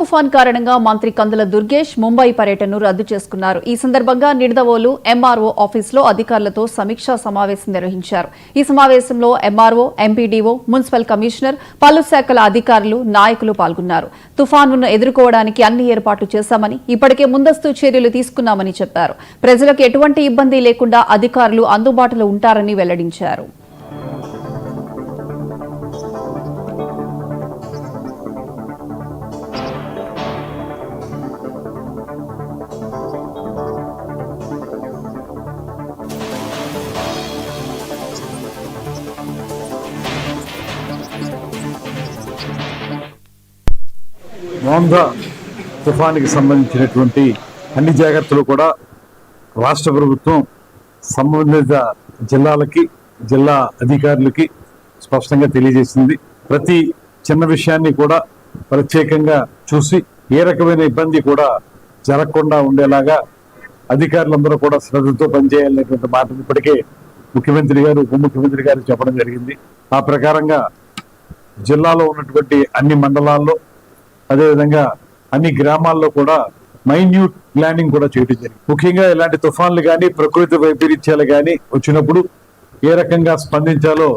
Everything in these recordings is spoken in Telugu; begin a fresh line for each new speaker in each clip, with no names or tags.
తుఫాన్ కారణంగా మంత్రి కందుల దుర్గేష్ ముంబై పర్యటనను రద్దు చేసుకున్నారు. ఈ సందర్భంగా నిడదవోలు ఎంఆర్ఓ ఆఫీసులో అధికారులతో సమీక్షా సమావేశం నిర్వహించారు. ఈ సమావేశంలో ఎంఆర్ఓ, ఎంపీడీఓ, మున్సిపల్ కమిషనర్, పలు శాఖల అధికారులు, నాయకులు పాల్గొన్నారు. తుఫానును ఎదుర్కోవడానికి అన్ని ఏర్పాట్లు చేశామని, ఇప్పటికే ముందస్తు చర్యలు తీసుకున్నామని చెప్పారు. ప్రజలకు ఎటువంటి ఇబ్బంది లేకుండా అధికారులు అందుబాటులో ఉంటారని వెల్లడించారు.
మోందా తుఫానికి సంబంధించినటువంటి అన్ని జాగ్రత్తలు కూడా రాష్ట్ర ప్రభుత్వం సంబంధిత జిల్లాలకి, జిల్లా అధికారులకి స్పష్టంగా తెలియజేసింది. ప్రతి చిన్న విషయాన్ని కూడా ప్రత్యేకంగా చూసి ఏ రకమైన ఇబ్బంది కూడా జరగకుండా ఉండేలాగా అధికారులందరూ కూడా శ్రద్ధతో పనిచేయాలనేటువంటి మాటను ఇప్పటికే ముఖ్యమంత్రి గారు, ఉప ముఖ్యమంత్రి గారు చెప్పడం జరిగింది. ఆ ప్రకారంగా జిల్లాలో ఉన్నటువంటి అన్ని మండలాల్లో, అదేవిధంగా అన్ని గ్రామాల్లో కూడా మైన్యూట్ ప్లానింగ్ కూడా చేయడం జరిగింది. ముఖ్యంగా ఇలాంటి తుఫాన్లు కానీ, ప్రకృతి వైపరీత్యాలు కానీ వచ్చినప్పుడు ఏ రకంగా స్పందించాలో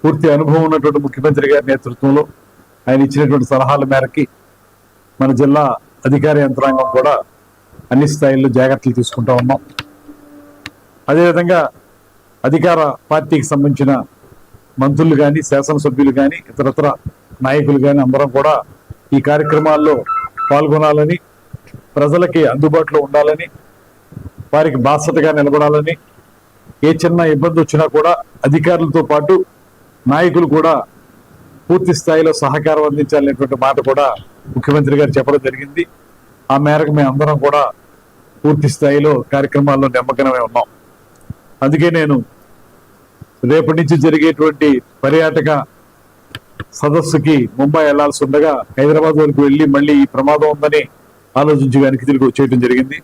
పూర్తి అనుభవం ఉన్నటువంటి ముఖ్యమంత్రి గారి నేతృత్వంలో ఆయన ఇచ్చినటువంటి సలహాల మేరకి మన జిల్లా అధికార యంత్రాంగం కూడా అన్ని స్థాయిల్లో జాగ్రత్తలు తీసుకుంటా ఉన్నాం. అదేవిధంగా అధికార పార్టీకి సంబంధించిన మంత్రులు కానీ, శాసనసభ్యులు కానీ, ఇతరత్ర నాయకులు కానీ అందరం కూడా ఈ కార్యక్రమాల్లో పాల్గొనాలని, ప్రజలకి అందుబాటులో ఉండాలని, వారికి బాధ్యతగా నిలబడాలని, ఏ చిన్న ఇబ్బంది వచ్చినా కూడా అధికారులతో పాటు నాయకులు కూడా పూర్తి స్థాయిలో సహకారం అందించాలనేటువంటి మాట కూడా ముఖ్యమంత్రి గారు చెప్పడం జరిగింది. ఆ మేరకు మేము అందరం కూడా పూర్తి స్థాయిలో కార్యక్రమాల్లో నిమగ్నమై ఉన్నాం. అందుకే నేను రేపటి నుంచి జరిగేటువంటి పర్యాటక సదస్సుకి ముంబై వెళ్లాల్సి ఉండగా హైదరాబాద్ వరకు వెళ్లి మళ్ళీ ఈ ప్రమాదం ఉందని ఆలోచించి వెనక్కి తిరిగి వచ్చేయడం జరిగింది.